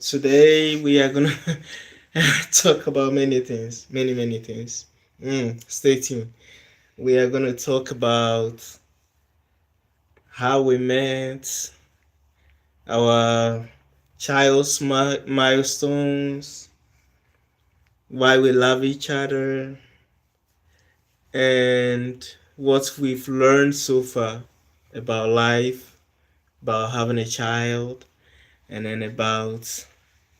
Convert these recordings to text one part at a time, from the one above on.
Today we are gonna talk about many things, many things. Stay tuned. We are gonna talk about how we met, our child's milestones, why we love each other, and what we've learned so far about life, about having a child, and then about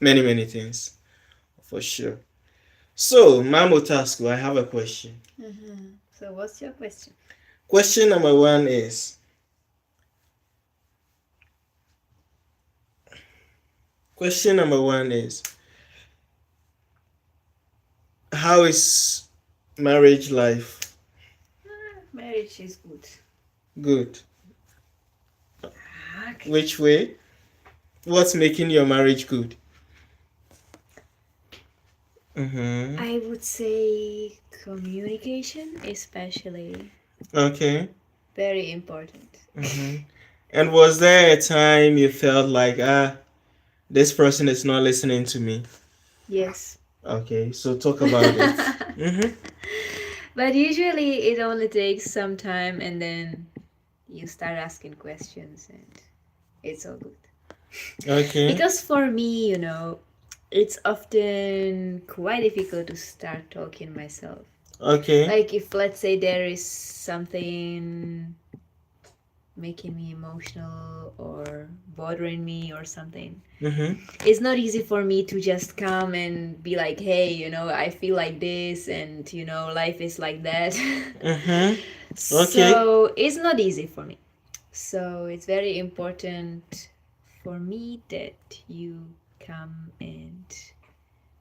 many things for sure. So, Mamo Tasco, I have a question. So, what's your question? Question number one is question number one is how is marriage life? Marriage is good. Good. Okay. Which way? What's making your marriage good? Mm-hmm. I would say communication, especially, Okay. very important. Mm-hmm. And was there a time you felt like this person is not listening to me? Yes. Okay, so talk about it. Mm-hmm. But usually it only takes some time and then you start asking questions and it's all good. Okay. Because for me, it's often quite difficult to start talking myself. Okay. Like if let's say there is something making me emotional or bothering me or something, Mm-hmm. it's not easy for me to just come and be like, hey, I feel like this and life is like that. Mm-hmm. Okay. So it's not easy for me. So it's very important for me that you come and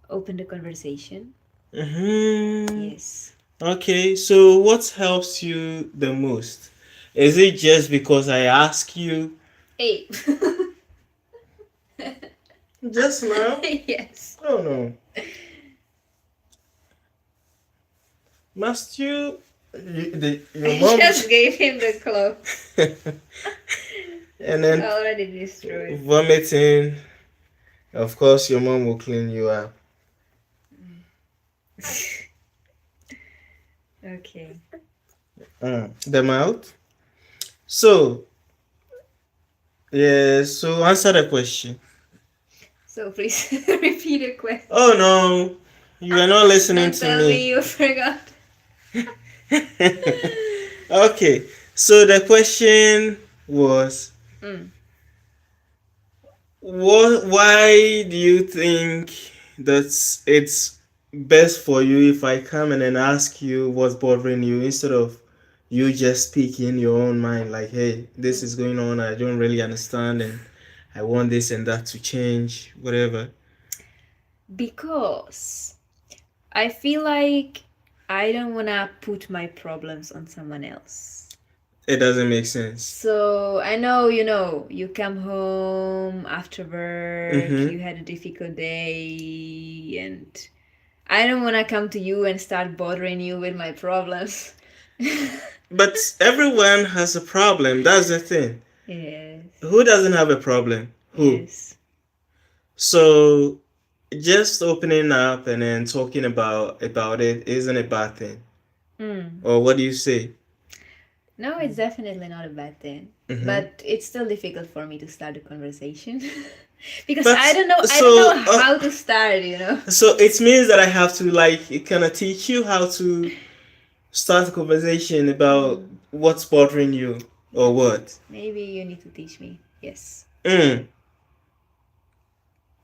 open the conversation. Mm-hmm. Yes. Okay, so what helps you the most? Is it just because I ask you Hey. just now? Yes. Oh no. Must your I mom just gave him the cloth. and then Already destroyed. vomiting. Of course, your mom will clean you up. Okay. The mouth. So, yeah, so answer the question. So please repeat the question. Oh no, you are not listening Don't to tell me me. you forgot. Okay, so the question was Mm. why do you think that it's best for you if I come in and ask you what's bothering you instead of you just speaking your own mind like, hey, this is going on, I don't really understand and I want this and that to change, whatever. Because I feel like I don't want to put my problems on someone else. It doesn't make sense. So I know, you come home after work, Mm-hmm. you had a difficult day, and I don't want to come to you and start bothering you with my problems. But everyone has a problem. That's the thing. Yes. Who doesn't have a problem? Who? Yes. So just opening up and then talking about it isn't a bad thing. Mm. Or what do you say? No, it's definitely not a bad thing. Mm-hmm. But it's still difficult for me to start a conversation. Because But I don't know so how to start. so it means that I have to like kind of teach you how to start a conversation about Mm. what's bothering you or what. Maybe you need to teach me. Yes. Mm.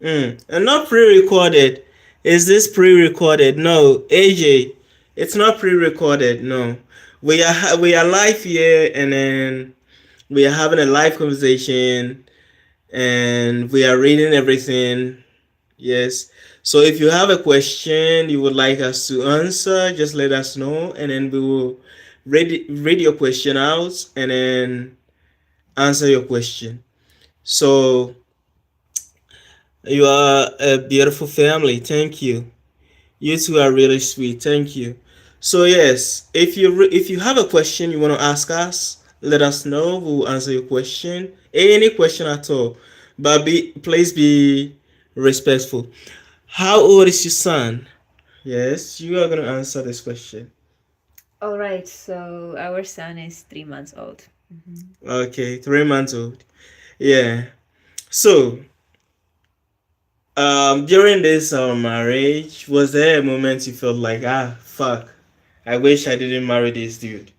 And not pre-recorded. Is this pre-recorded? No, AJ, it's not pre-recorded. No, we are live here, and then we are having a live conversation, and we are reading everything. Yes. So if you have a question you would like us to answer, just let us know, and then we will read your question out and then answer your question. So you are a beautiful family. Thank you. You two are really sweet. Thank you. So yes, if you have a question you want to ask us, let us know. We'll answer your question. Any question at all. But please be respectful. How old is your son? Yes, you are gonna answer this question. All right, so our son is 3 months old. Okay, 3 months old. Yeah. So, during this marriage, was there a moment you felt like, ah, fuck, I wish I didn't marry this dude?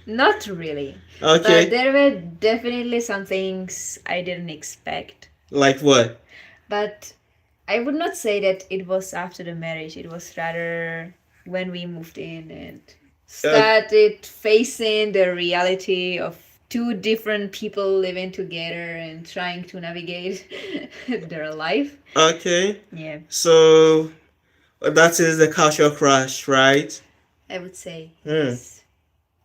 Not really, but Okay, there were definitely some things I didn't expect. like what? But I would not say that it was after the marriage, it was rather when we moved in and Uh, started facing the reality of two different people living together and trying to navigate their life. okay, Yeah, so that is the culture crash, right? I would say Hmm. yes.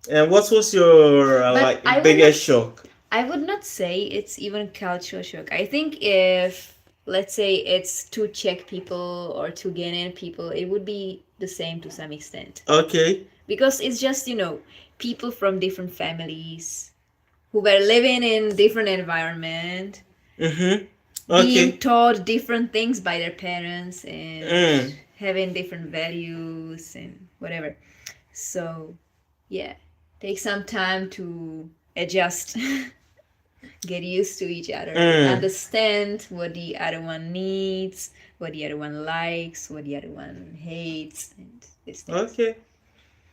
And what was your But like biggest shock? I would not say it's even culture shock. I think if let's say it's two Czech people or two Ghanaian people, it would be the same to some extent. Okay. Because it's just, people from different families who were living in different environment, Mm-hmm. being Okay. taught different things by their parents and Mm. having different values and whatever. So, yeah, take some time to adjust, get used to each other, Mm. understand what the other one needs, what the other one likes, what the other one hates, and these things. Okay.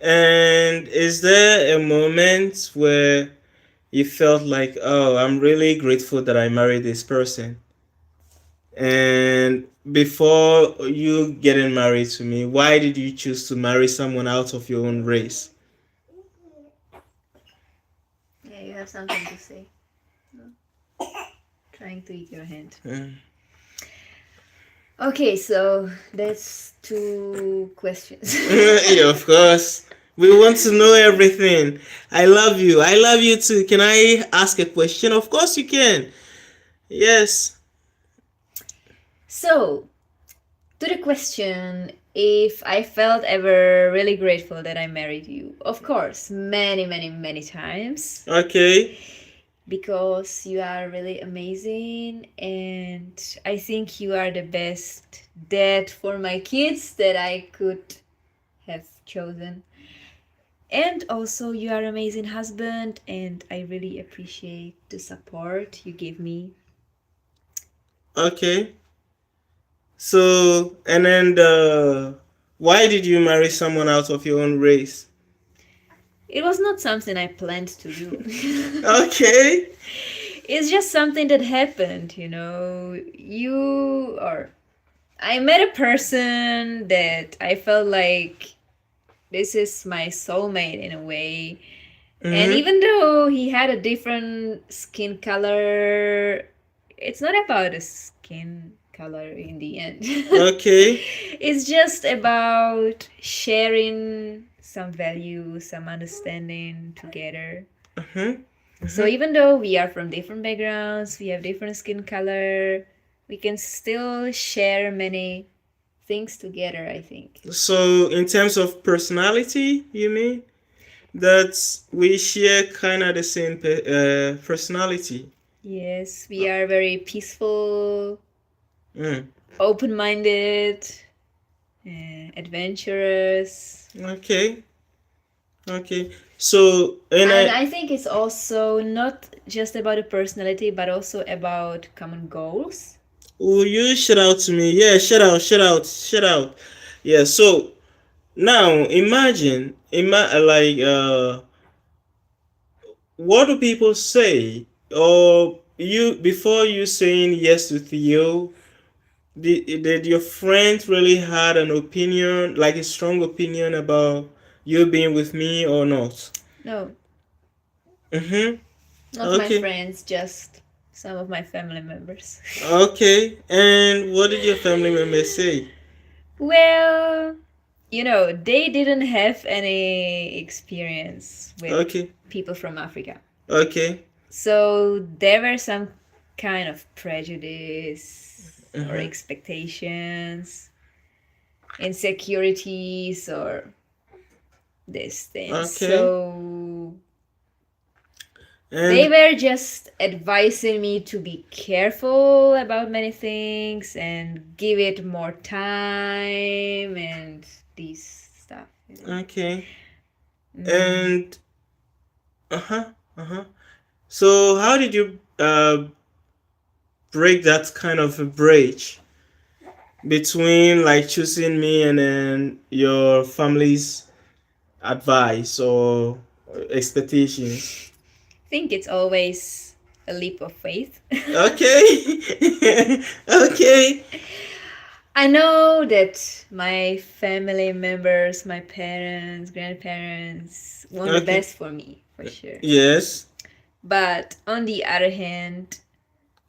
And is there a moment where you felt like, oh, I'm really grateful that I married this person? And before you getting married to me, why did you choose to marry someone out of your own race? Yeah, you have something to say. Trying to eat your hand. Mm. Okay, so that's two questions. Yeah, of course. We want to know everything. I love you. I love you too. Can I ask a question? Of course you can. Yes. So, to the question if I felt ever really grateful that I married you. Of course, many, many, many times. Okay. Because you are really amazing and I think you are the best dad for my kids that I could have chosen. And also, you are an amazing husband, and I really appreciate the support you give me. Okay. So, and then why did you marry someone out of your own race? It was not something I planned to do. Okay. It's just something that happened, you know. You or I met a person that I felt like this is my soulmate in a way. And Mm-hmm. even though he had a different skin color, it's not about the skin color in the end. Okay. It's just about sharing some value, some understanding together. Mm-hmm. So even though we are from different backgrounds, we have different skin color, we can still share many things together, I think. So, in terms of personality, you mean that we share kind of the same personality? Yes, we are very peaceful, Mm. open minded, adventurous. Okay. Okay. So, and And I, I think it's also not just about the personality, but also about common goals. will you shout out to me? Yeah, shout out, shout out, shout out. Yeah. So now like what do people say? Or you before you saying yes to Theo, did your friend really had an opinion, like a strong opinion about you being with me or not? No, Mm-hmm. not my Okay. friends, just some of my family members. Okay. And what did your family members say? Well, they didn't have any experience with Okay. people from Africa. Okay. So there were some kind of prejudice or Mm-hmm. expectations, insecurities, or these things. Okay. So They And were just advising me to be careful about many things and give it more time and these stuff, you know. okay. Mm. And uh-huh, uh-huh. So how did you break that kind of a bridge between like choosing me and then your family's advice or expectations? I think it's always a leap of faith. Okay. Okay. I know that my family members, my parents, grandparents want the Okay. best for me, for sure. Yes. But on the other hand,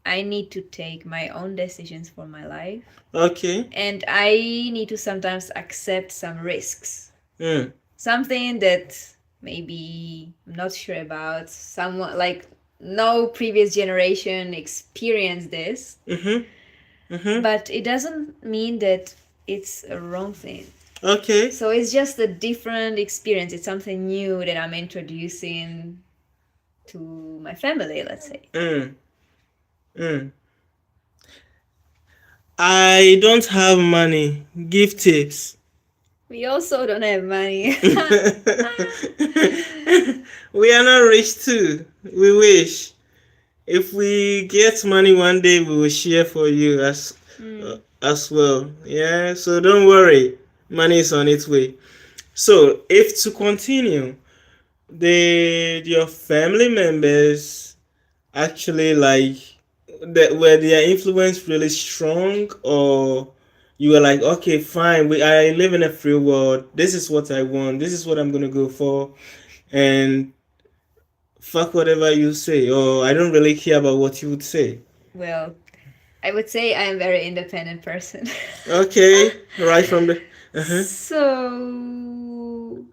I need to take my own decisions for my life. Okay. And I need to sometimes accept some risks. Mm. Something that maybe I'm not sure about. Someone like no previous generation experienced this, Mhm. Mhm. but it doesn't mean that it's a wrong thing. Okay. So it's just a different experience. It's something new that I'm introducing to my family, let's say. Mm. Mm. I don't have money. Give tips. We also don't have money. We are not rich too. We wish. If we get money one day, we will share for you as well. Yeah. So don't worry. Money is on its way. So if to continue, your family members actually like that were their influence really strong, or you were like, okay, fine, I live in a free world, this is what I want, this is what I'm gonna go for, and fuck whatever you say, or I don't really care about what you would say. Well, I would say I am a very independent person. Okay, right from the uh-huh. So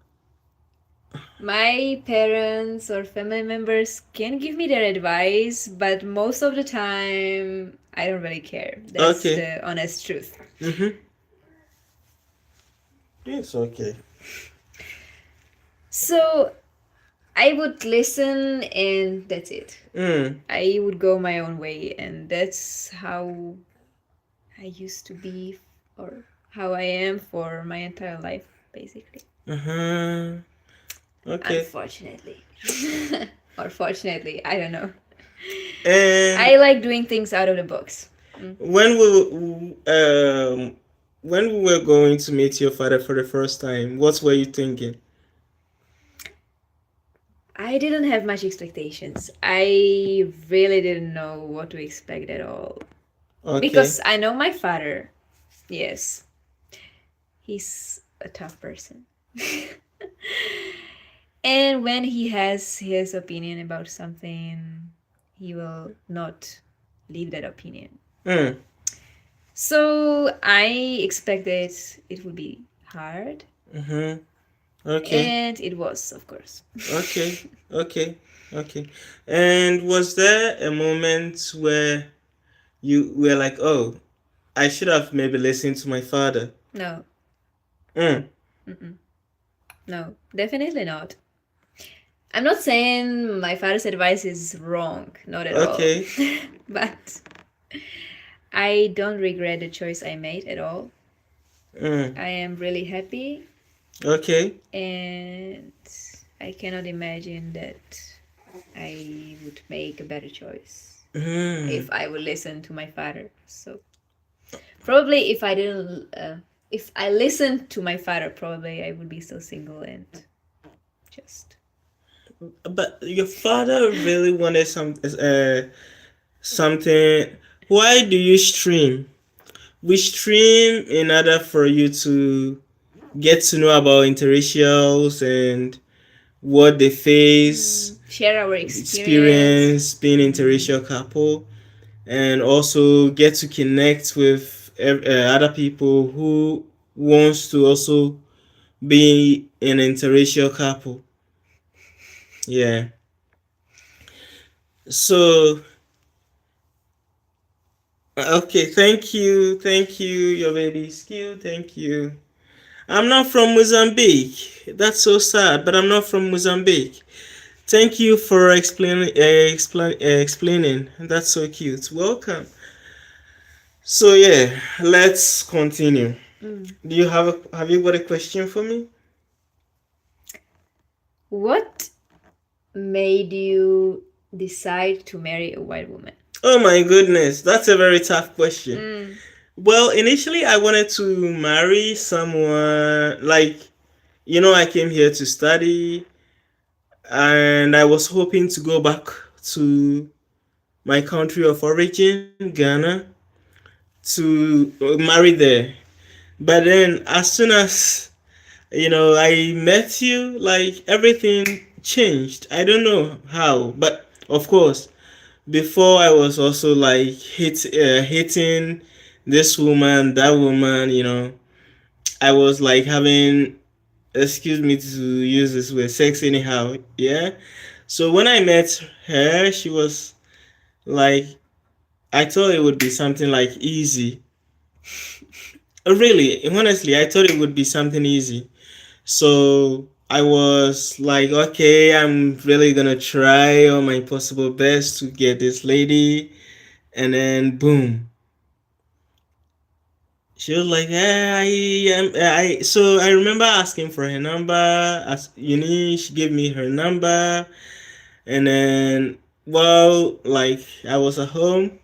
my parents or family members can give me their advice, but most of the time I don't really care. That's Okay. the honest truth. Mm-hmm. It's okay. So I would listen and that's it. Mm. I would go my own way, and that's how I used to be, or how I am for my entire life, basically. Uh-huh. Okay. Unfortunately. Or fortunately, I don't know. I And like doing things out of the box. Mm. when we were going to meet your father for the first time, what were you thinking? I didn't have much expectations. I really didn't know what to expect at all. Okay. Because I know my father. Yes, he's a tough person. And when he has his opinion about something, he will not leave that opinion. Mm. So I expected it would be hard, Mm-hmm. Okay. and it was, of course. Okay. Okay. Okay. And was there a moment where you were like, oh, I should have maybe listened to my father? No, Mm. mm-mm. No, definitely not. I'm not saying my father's advice is wrong, not at all. Okay. But I don't regret the choice I made at all. Mm. I am really happy, Okay. and I cannot imagine that I would make a better choice Mm. if I would listen to my father. So probably if I listened to my father, probably I would be still single and just. But your father really wanted something. Why do you stream? We stream in order for you to get to know about interracials and what they face, Share our experience. experience being interracial couple, and also get to connect with other people who wants to also be an interracial couple. Yeah. So okay, thank you, your baby skill, thank you. I'm not from Mozambique. That's so sad, but I'm not from Mozambique. Thank you for explaining. That's so cute. Welcome. So yeah, let's continue. Mm. Have you got a question for me? What made you decide to marry a white woman? Oh my goodness, that's a very tough question. Mm. Well, initially I wanted to marry someone like, I came here to study and I was hoping to go back to my country of origin, Ghana, to marry there. But then as soon as I met you, like everything changed. I don't know how, but of course, before I was also like hitting this woman, that woman. I was like having, excuse me to use this word, sex anyhow. Yeah. So when I met her, she was like, I thought it would be something like easy. Really, honestly, I thought it would be something easy. So I was like, okay, I'm really gonna try all my possible best to get this lady. And then boom, she was like, I am. So I remember asking for her number. As she gave me her number, and then like I was at home.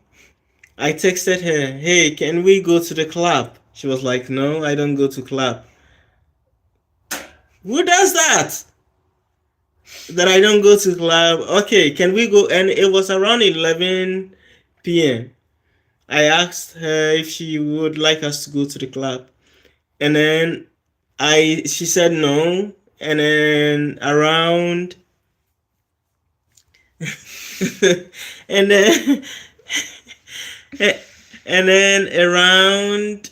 I texted her, hey, can we go to the club? She was like, no, I don't go to club. Who does that? That I don't go to club. Okay, can we go? And it was around 11 p.m. I asked her if she would like us to go to the club, and then she said no. And then around, and then and then around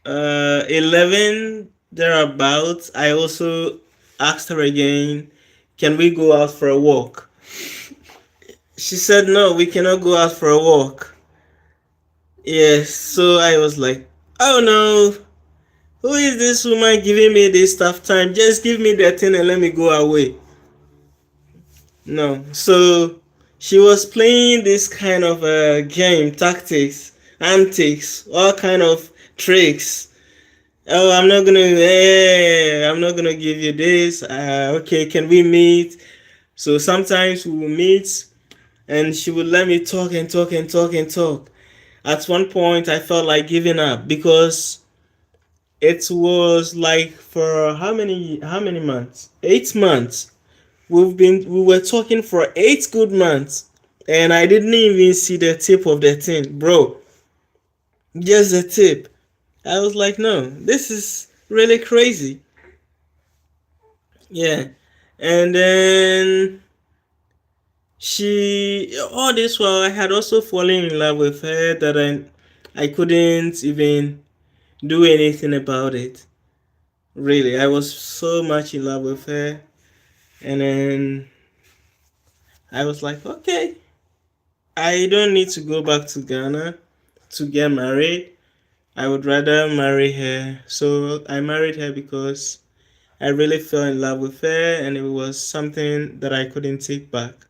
11 thereabouts, I also asked her again, can we go out for a walk? She said no, we cannot go out for a walk. Yes, so I was like, oh no, who is this woman giving me this tough time? Just give me that thing and let me go away. No, so she was playing this kind of game, tactics, antics, all kind of tricks. Oh, I'm not gonna give you this. Okay, can we meet? So sometimes we will meet, and she would let me talk and talk and talk and talk. At one point, I felt like giving up because it was like for how many months? 8 months. We were talking for 8 good months, and I didn't even see the tip of the thing, bro. Just the tip. I was like, no, this is really crazy. Yeah. And then all this while, I had also fallen in love with her that I couldn't even do anything about it. Really, I was so much in love with her. And then I was like, okay, I don't need to go back to Ghana to get married. I would rather marry her. So I married her because I really fell in love with her, and it was something that I couldn't take back.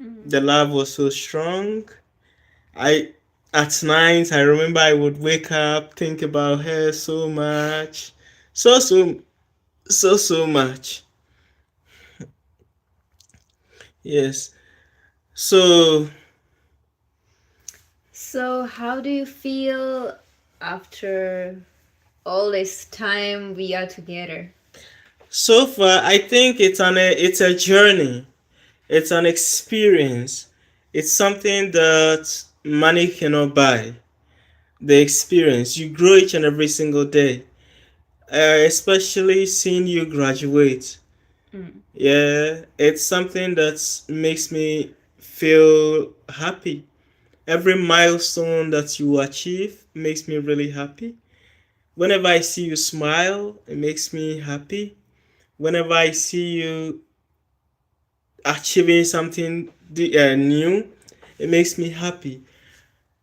Mm. The love was so strong. I At night I remember I would wake up, think about her so much. So much. Yes. So So, how do you feel after all this time we are together? so far I think it's a journey. It's an experience. It's something that money cannot buy. The experience. You grow each and every single day. Especially seeing you graduate. Mm. Yeah, it's something that makes me feel happy. Every milestone that you achieve makes me really happy. Whenever I see you smile, it makes me happy. Whenever I see you achieving something new, it makes me happy.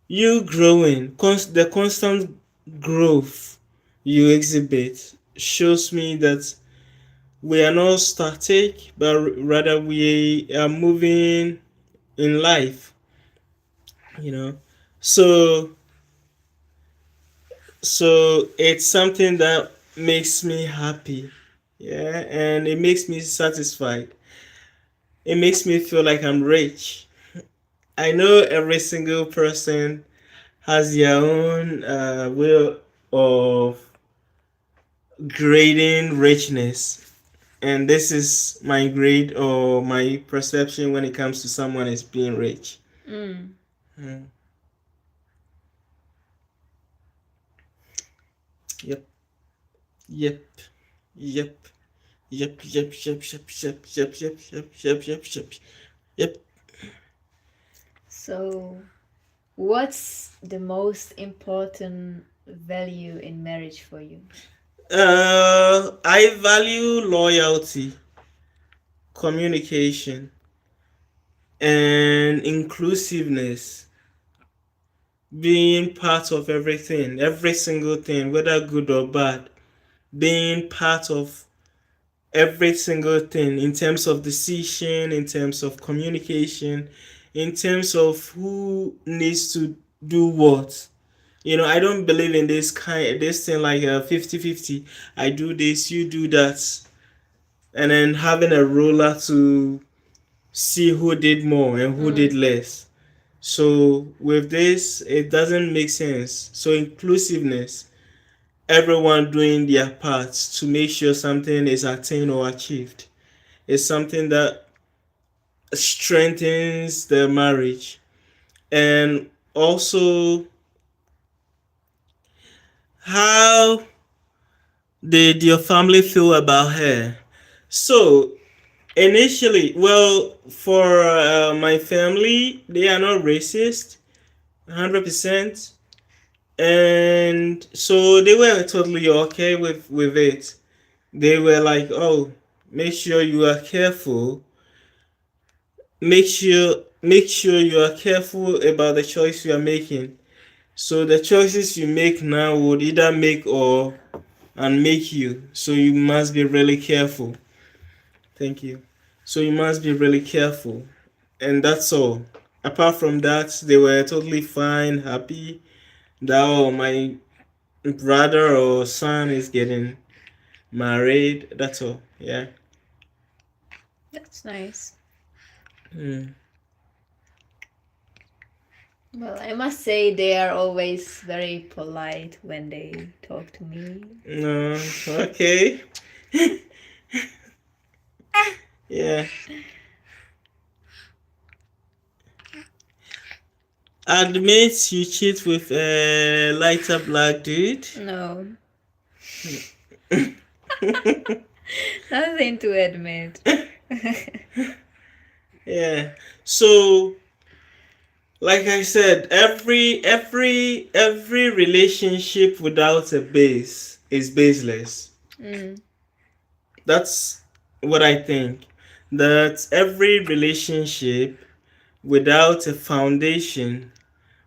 You growing, the constant growth you exhibit shows me that We are not static, but rather we are moving in life, you know. So it's something that makes me happy, yeah, and it makes me satisfied. It makes me feel like I'm rich. I know every single person has their own way of grading richness, and this is my grade or my perception when it comes to someone as being rich. Mm. Mm. Yep, yep, yep, yep, yep, yep, yep, yep, yep, yep, yep, yep, yep, yep, yep. So, what's the most important value in marriage for you? I value loyalty, communication, and inclusiveness, being part of everything, every single thing, whether good or bad, being part of every single thing in terms of decision, in terms of communication, in terms of who needs to do what. I don't believe in this thing like a 50-50. I do this, you do that, and then having a ruler to see who did more and who did Mm. less. So with this, it doesn't make sense. So inclusiveness, everyone doing their parts to make sure something is attained or achieved, is something that strengthens the marriage. And also, how did your family feel about her? So initially, well, for my family, they are not racist, 100%, and so they were totally okay with it. They were like, "Oh, make sure you are careful. Make sure you are careful about the choice you are making. So the choices you make now would either make or and make you. So you must be really careful." Thank you. So you must be really careful, and that's all. Apart from that, they were totally fine, happy that, oh, my brother or son is getting married. That's all. Yeah. That's nice. Mm. Well, I must say they are always very polite when they talk to me. No. Okay. Yeah. Admit you cheat with a lighter black dude. No, nothing to admit. Yeah. So, like I said, every relationship without a base is baseless. Mm. That's what I think. That every relationship without a foundation,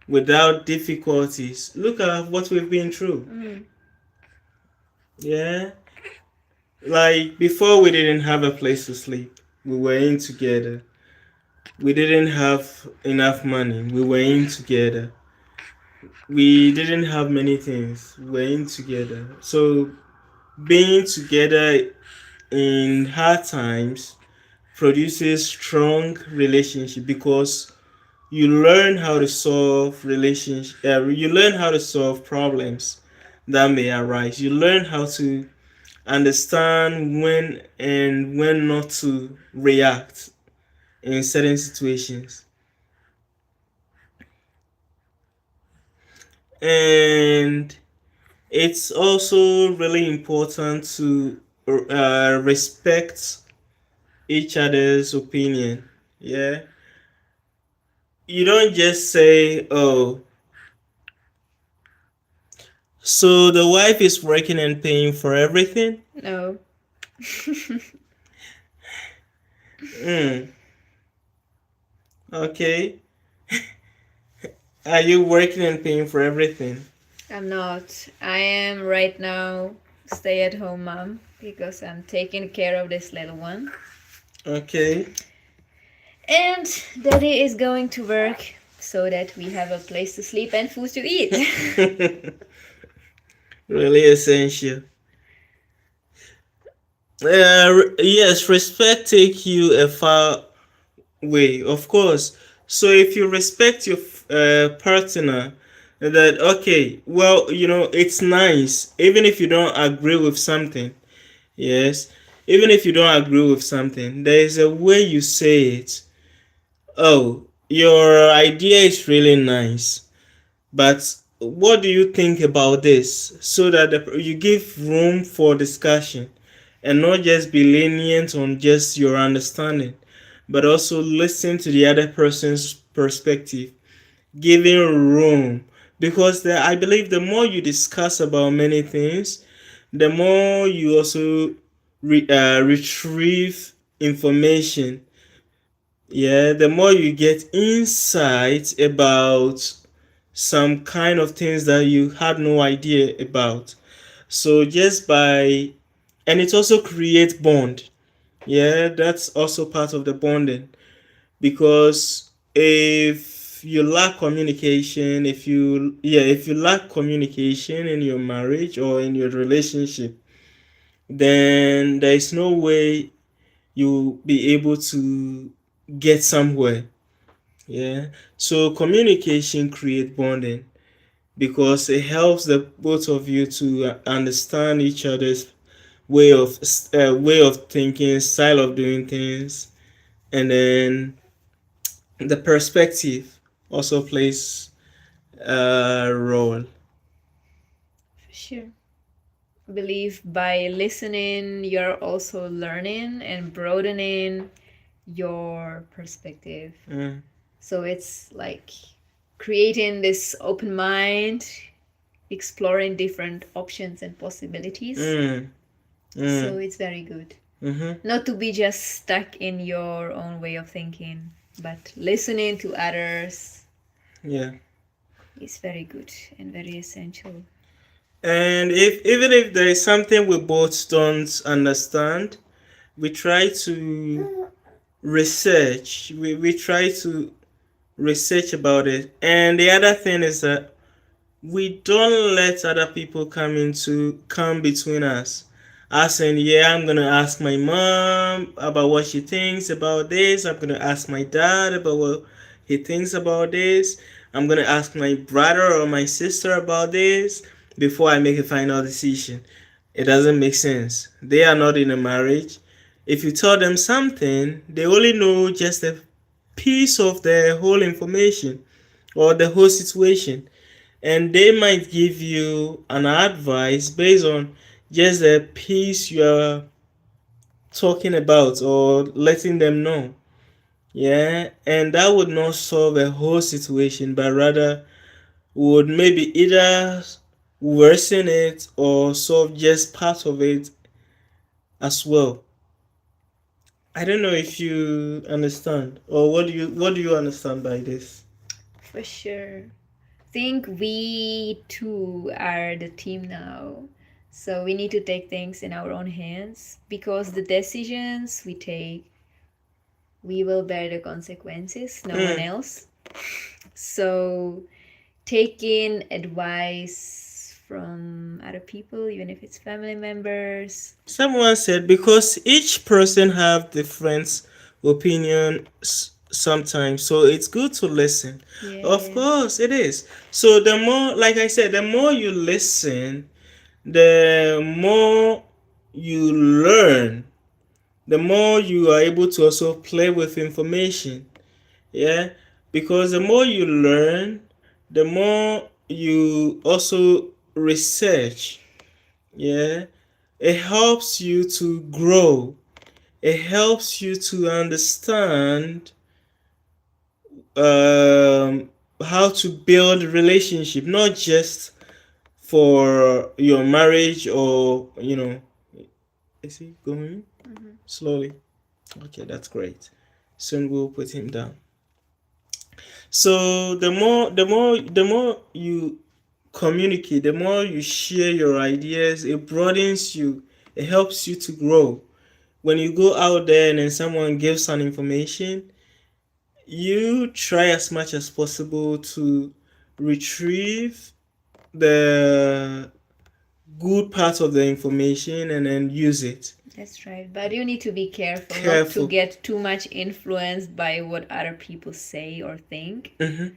without difficulties. Look at what we've been through. Mm. Yeah. Like before, we didn't have a place to sleep. We were in together. We didn't have enough money. We were in together. We didn't have many things. We were in together. So being together in hard times produces strong relationship because you learn how to solve relationship. You learn how to solve problems that may arise. You learn how to understand when not to react in certain situations. And it's also really important to respect each other's opinion. Yeah. You don't just say, "Oh, so the wife is working and paying for everything." No. Mm, okay. Are you working and paying for everything? I'm not. I am right now. stay at home mom because I'm taking care of this little one. Okay. And daddy is going to work so that we have a place to sleep and food to eat. Really essential. Yes, respect take you a far way, of course. So if you respect your partner, that okay, well, it's nice, even if you don't agree with something. Yes, even if you don't agree with something, there is a way you say it. Oh, your idea is really nice, but what do you think about this? So that you give room for discussion and not just be lenient on just your understanding, but also listen to the other person's perspective, giving room. Because I believe the more you discuss about many things, the more you also retrieve information. Yeah, the more you get insight about some kind of things that you had no idea about. So just by, and it also creates bond. Yeah, that's also part of the bonding, because if you lack communication, if you lack communication in your marriage or in your relationship, then there is no way you'll be able to get somewhere. Yeah, so communication create bonding, because it helps the both of you to understand each other's way of thinking, style of doing things, and then the perspective also plays a role. For sure. Believe by listening, you're also learning and broadening your perspective. Mm. So it's like creating this open mind, exploring different options and possibilities. Mm. So Mm. it's very good. Mm-hmm. Not to be just stuck in your own way of thinking, but listening to others Yeah. is very good and very essential. And if even if there is something we both don't understand, we try to research. We try to research about it. And the other thing is that we don't let other people come between us. As in, yeah, I'm gonna ask my mom about what she thinks about this. I'm gonna ask my dad about what he thinks about this. I'm gonna ask my brother or my sister about this before I make a final decision. It doesn't make sense. They are not in a marriage. If you tell them something, they only know just a piece of the whole information or the whole situation, and they might give you an advice based on just a piece you are talking about or letting them know. Yeah, and that would not solve a whole situation, but rather would maybe either worsen it or solve just part of it as well. I don't know if you understand, or what do you understand by this? For sure. Think we two are the team now. So we need to take things in our own hands because the decisions we take, we will bear the consequences, no one Mm. else. So taking advice from other people, even if it's family members. Someone said because each person have different opinions sometimes, so it's good to listen. Of Yeah, course, it is. So the more, like I said, the more you listen, the more you learn, the more you are able to also play with information. Yeah, because the more you learn, the more you also research. Yeah, it helps you to grow. It helps you to understand how to build a relationship, not just for your marriage or is he going slowly? Okay, that's great. Soon we'll put him down. So the more you communicate, the more you share your ideas, it broadens you, it helps you to grow. When you go out there and then someone gives an information, you try as much as possible to retrieve the good part of the information and then use it. That's right. But you need to be careful not to Careful. get too much influenced by what other people say or think. Mm-hmm.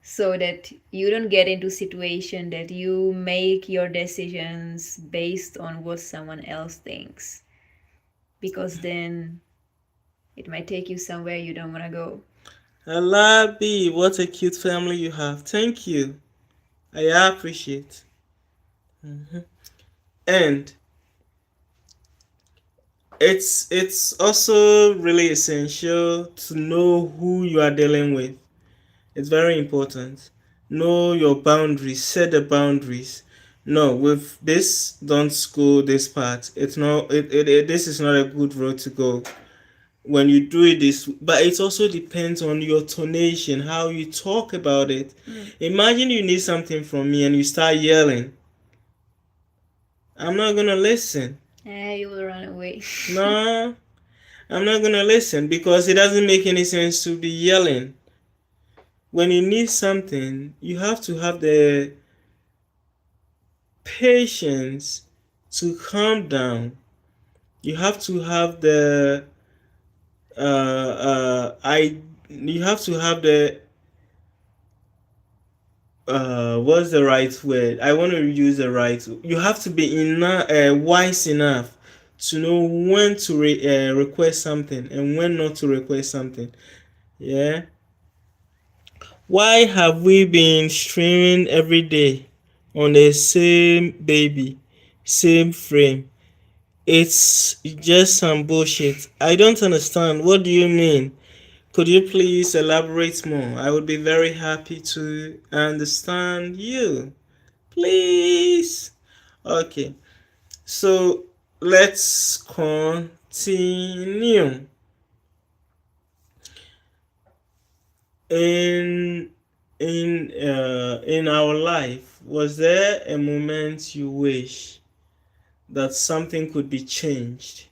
So that you don't get into situation that you make your decisions based on what someone else thinks. Because then it might take you somewhere you don't want to go. Alabi, what a cute family you have. Thank you. I appreciate. Mm-hmm. And it's also really essential to know who you are dealing with. It's very important. Know your boundaries, set the boundaries. No, with this, don't go this part. It's not. This is not a good road to go. When you do it this, but it also depends on your tonation, how you talk about it. Imagine you need something from me and you start yelling. I'm not gonna listen. You will run away. No, I'm not gonna listen because it doesn't make any sense to be yelling. When you need something, you have to have the patience to calm down. You have to have the I you have to have the what's the right word? I want to use the right. You have to be enough wise enough to know when to request something and when not to request something. Yeah. Why have we been streaming every day on the same baby, same frame? It's just some bullshit. I don't understand. What do you mean? Could you please elaborate more? I would be very happy to understand you. Please. Okay. So let's continue. In in our life, was there a moment you wish that something could be changed?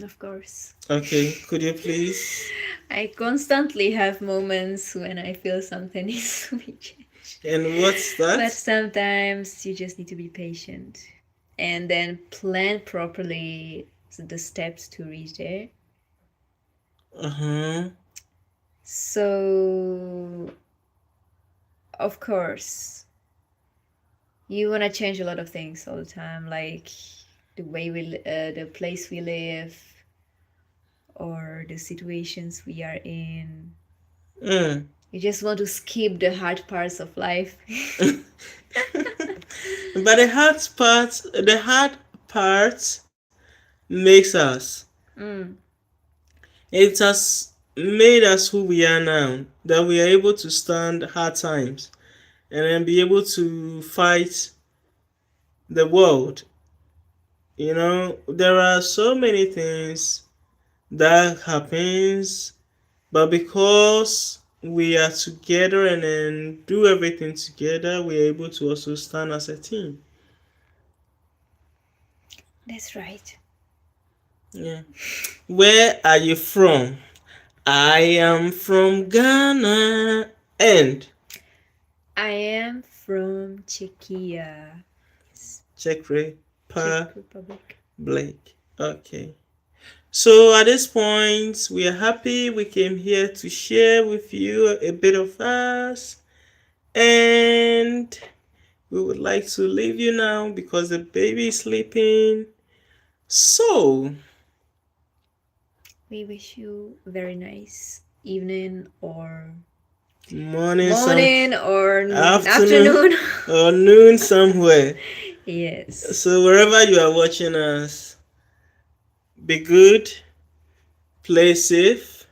Of course. Okay, could you please? I constantly have moments when I feel something needs to be changed. And what's But that? sometimes you just need to be patient and then plan properly the steps to reach there. Uh-huh. So, of course, you want to change a lot of things all the time, like the way the place we live, or the situations we are in. Mm. You just want to skip the hard parts of life. But the hard part makes us. Mm, It has made us who we are now. That we are able to stand hard times and then be able to fight the world. You know, there are so many things that happens, but because we are together and then do everything together, we are able to also stand as a team. that's right. Yeah. Where are you from? I am from Ghana. And I am from Czechia, Czech Czech Republic. Republic. Okay. So at this point, we are happy we came here to share with you a bit of us. And we would like to leave you now because the baby is sleeping. So, We wish you a very nice evening or morning, morning or afternoon, afternoon. or noon somewhere. Yes. So, wherever you are watching us, be good, play safe,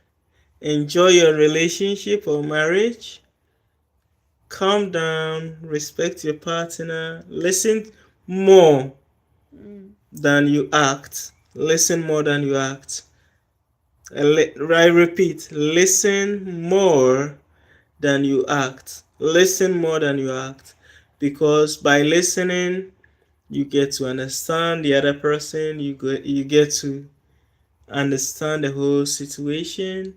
enjoy your relationship or marriage, calm down, respect your partner, listen more than you act. Listen more than you act. I repeat, listen more than you act. Listen more than you act. because by listening, you get to understand the other person, you get to understand the whole situation,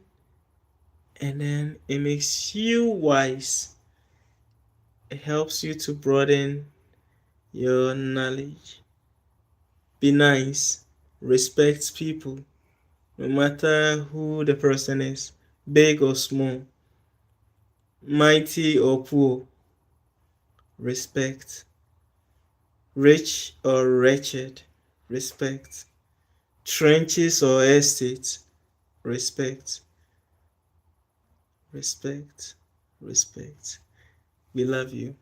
and then it makes you wise. It helps you to broaden your knowledge. Be nice, respect people, no matter who the person is, big or small, mighty or poor. Respect. Rich or wretched. Respect. Trenches or estates. Respect. Respect. Respect. We love you.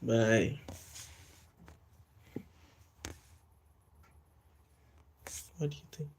Bye. What do you think?